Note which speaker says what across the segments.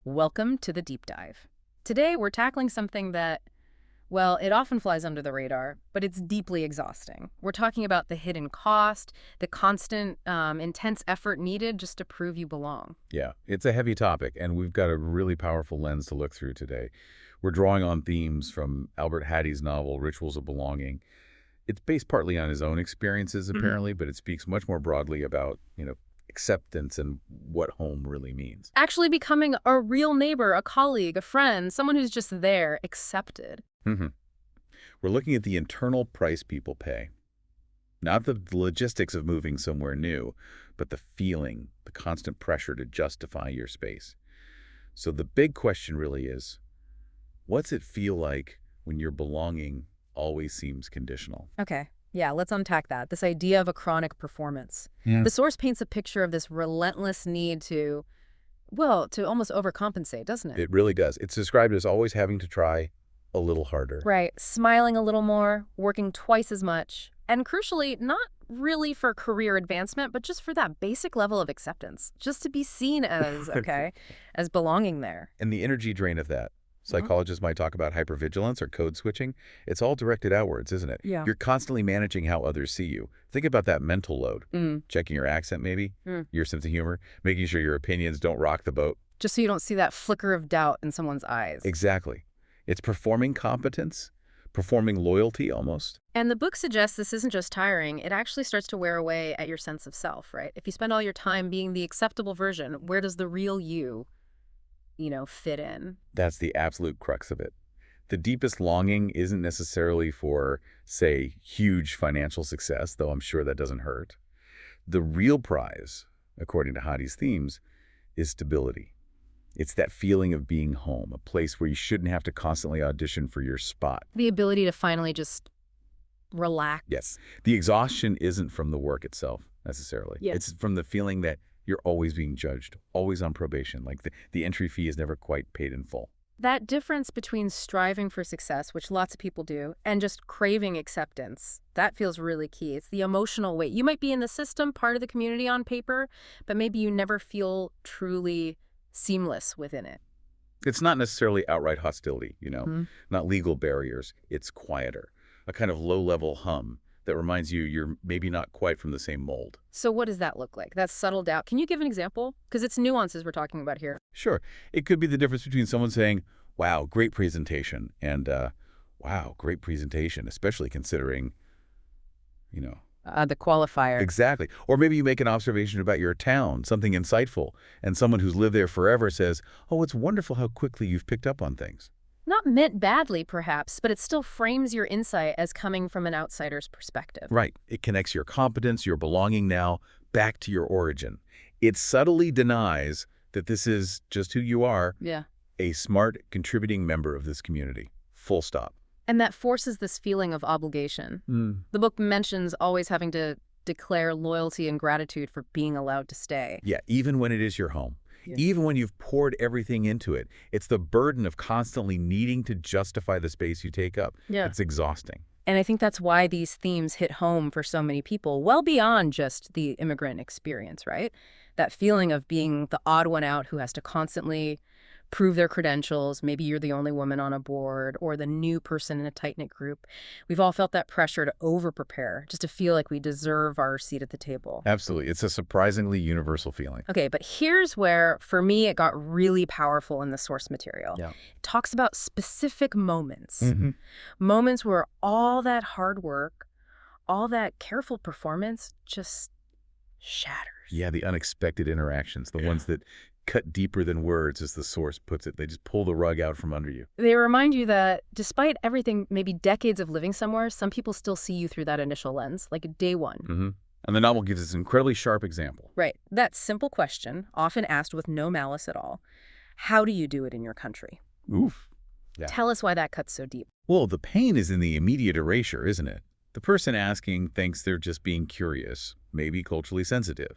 Speaker 1: Welcome to the deep dive. Today, we're tackling something that, well, it often flies under the radar, but it's deeply exhausting. We're talking about the hidden cost, the constant, intense effort needed just to prove you belong.
Speaker 2: Yeah, it's a heavy topic, and we've got a really powerful lens to look through today. We're drawing on themes from Albert Hadi's novel, Rituals of Belonging. It's based partly on his own experiences, apparently, but it speaks much more broadly about, acceptance and what home really means.
Speaker 1: Actually becoming a real neighbor, a colleague, a friend, someone who's just there, accepted.
Speaker 2: hmm We're looking at the internal price people pay. Not the logistics of moving somewhere new, but the feeling, the constant pressure to justify your space. So the big question really is, what's it feel like when your belonging always seems conditional?
Speaker 1: Okay. Yeah, let's unpack that. This idea of a chronic performance.
Speaker 2: Yeah.
Speaker 1: The source paints a picture of this relentless need to, well, to almost overcompensate, doesn't it?
Speaker 2: It really does. It's described as always having to try a little harder.
Speaker 1: Right. Smiling a little more, working twice as much, and crucially, not really for career advancement, but just for that basic level of acceptance, just to be seen as, okay, as belonging there.
Speaker 2: And the energy drain of that. Psychologists might talk about hypervigilance or code switching. It's all directed outwards, isn't it?
Speaker 1: Yeah.
Speaker 2: You're constantly managing how others see you. Think about that mental load. Checking your accent, maybe, your sense of humor, making sure your opinions don't rock the boat.
Speaker 1: Just so you don't see that flicker of doubt in someone's eyes.
Speaker 2: Exactly. It's performing competence, performing loyalty almost.
Speaker 1: And the book suggests this isn't just tiring, it actually starts to wear away at your sense of self, right? If you spend all your time being the acceptable version, where does the real you, fit in?
Speaker 2: That's the absolute crux of it. The deepest longing isn't necessarily for, say, huge financial success, though I'm sure that doesn't hurt. The real prize, according to Hadi's themes, is stability. It's that feeling of being home, a place where you shouldn't have to constantly audition for your spot.
Speaker 1: The ability to finally just relax.
Speaker 2: Yes. The exhaustion isn't from the work itself, necessarily.
Speaker 1: Yes.
Speaker 2: It's from the feeling that you're always being judged, always on probation, like the entry fee is never quite paid in full.
Speaker 1: That difference between striving for success, which lots of people do, and just craving acceptance, that feels really key. It's the emotional weight. You might be in the system, part of the community on paper, but maybe you never feel truly seamless within it.
Speaker 2: It's not necessarily outright hostility, not legal barriers. It's quieter, a kind of low-level hum that reminds you you're maybe not quite from the same mold.
Speaker 1: So what does that look like? That subtle doubt. Can you give an example? Because it's nuances we're talking about here.
Speaker 2: Sure. It could be the difference between someone saying, wow, great presentation, and wow, great presentation, especially considering,
Speaker 1: The qualifier.
Speaker 2: Exactly. Or maybe you make an observation about your town, something insightful, and someone who's lived there forever says, oh, it's wonderful how quickly you've picked up on things.
Speaker 1: Not meant badly, perhaps, but it still frames your insight as coming from an outsider's perspective.
Speaker 2: Right. It connects your competence, your belonging now, back to your origin. It subtly denies that this is just who you are,
Speaker 1: Yeah.
Speaker 2: a smart, contributing member of this community. Full stop.
Speaker 1: And that forces this feeling of obligation. The book mentions always having to declare loyalty and gratitude for being allowed to stay.
Speaker 2: Yeah, even when it is your home.
Speaker 1: Yeah.
Speaker 2: Even when you've poured everything into it, it's the burden of constantly needing to justify the space you take up.
Speaker 1: Yeah.
Speaker 2: It's exhausting.
Speaker 1: And I think that's why these themes hit home for so many people, well beyond just the immigrant experience, right? That feeling of being the odd one out who has to constantly prove their credentials. Maybe you're the only woman on a board or the new person in a tight-knit group. We've all felt that pressure to over-prepare, just to feel like we deserve our seat at the table.
Speaker 2: Absolutely. It's a surprisingly universal feeling.
Speaker 1: Okay, but here's where, for me, it got really powerful in the source material.
Speaker 2: Yeah.
Speaker 1: It talks about specific moments. Moments where all that hard work, all that careful performance just shatters.
Speaker 2: Yeah, the unexpected interactions, the ones that cut deeper than words, as the source puts it. They just pull the rug out from under you.
Speaker 1: They remind you that despite everything, maybe decades of living somewhere, some people still see you through that initial lens, like day one.
Speaker 2: And the novel gives us an incredibly sharp example.
Speaker 1: Right. That simple question, often asked with no malice at all. How do you do it in your country?
Speaker 2: Oof. Yeah.
Speaker 1: Tell us why that cuts so deep.
Speaker 2: Well, the pain is in the immediate erasure, isn't it? The person asking thinks they're just being curious, maybe culturally sensitive.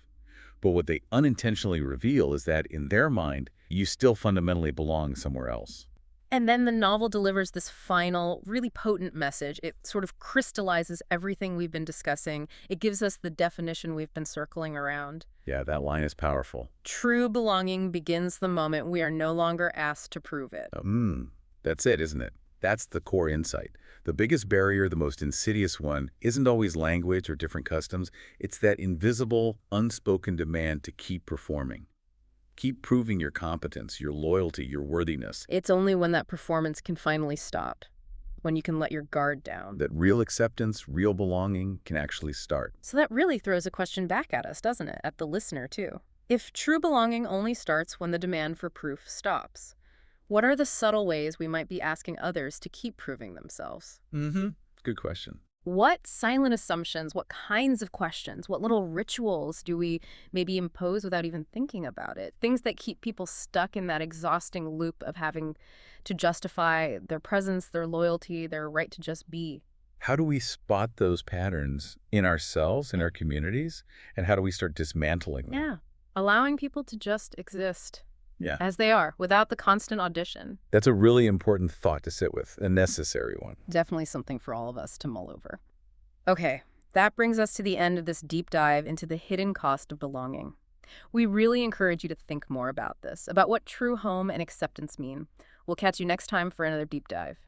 Speaker 2: But what they unintentionally reveal is that, in their mind, you still fundamentally belong somewhere else.
Speaker 1: And then the novel delivers this final, really potent message. It sort of crystallizes everything we've been discussing. It gives us the definition we've been circling around.
Speaker 2: Yeah, that line is powerful.
Speaker 1: True belonging begins the moment we are no longer asked to prove it.
Speaker 2: That's it, isn't it? That's the core insight. The biggest barrier, the most insidious one, isn't always language or different customs. It's that invisible, unspoken demand to keep performing. Keep proving your competence, your loyalty, your worthiness.
Speaker 1: It's only when that performance can finally stop, when you can let your guard down.
Speaker 2: That real acceptance, real belonging can actually start.
Speaker 1: So that really throws a question back at us, doesn't it? At the listener, too. If true belonging only starts when the demand for proof stops, what are the subtle ways we might be asking others to keep proving themselves?
Speaker 2: Good question.
Speaker 1: What silent assumptions, what kinds of questions, what little rituals do we maybe impose without even thinking about it? Things that keep people stuck in that exhausting loop of having to justify their presence, their loyalty, their right to just be.
Speaker 2: How do we spot those patterns in ourselves, in our communities, and how do we start dismantling them?
Speaker 1: Yeah, allowing people to just exist
Speaker 2: Yeah.
Speaker 1: as they are without the constant audition.
Speaker 2: That's a really important thought to sit with, a necessary one.
Speaker 1: Definitely something for all of us to mull over. Okay, that brings us to the end of this deep dive into the hidden cost of belonging. We really encourage you to think more about this, about what true home and acceptance mean. We'll catch you next time for another deep dive.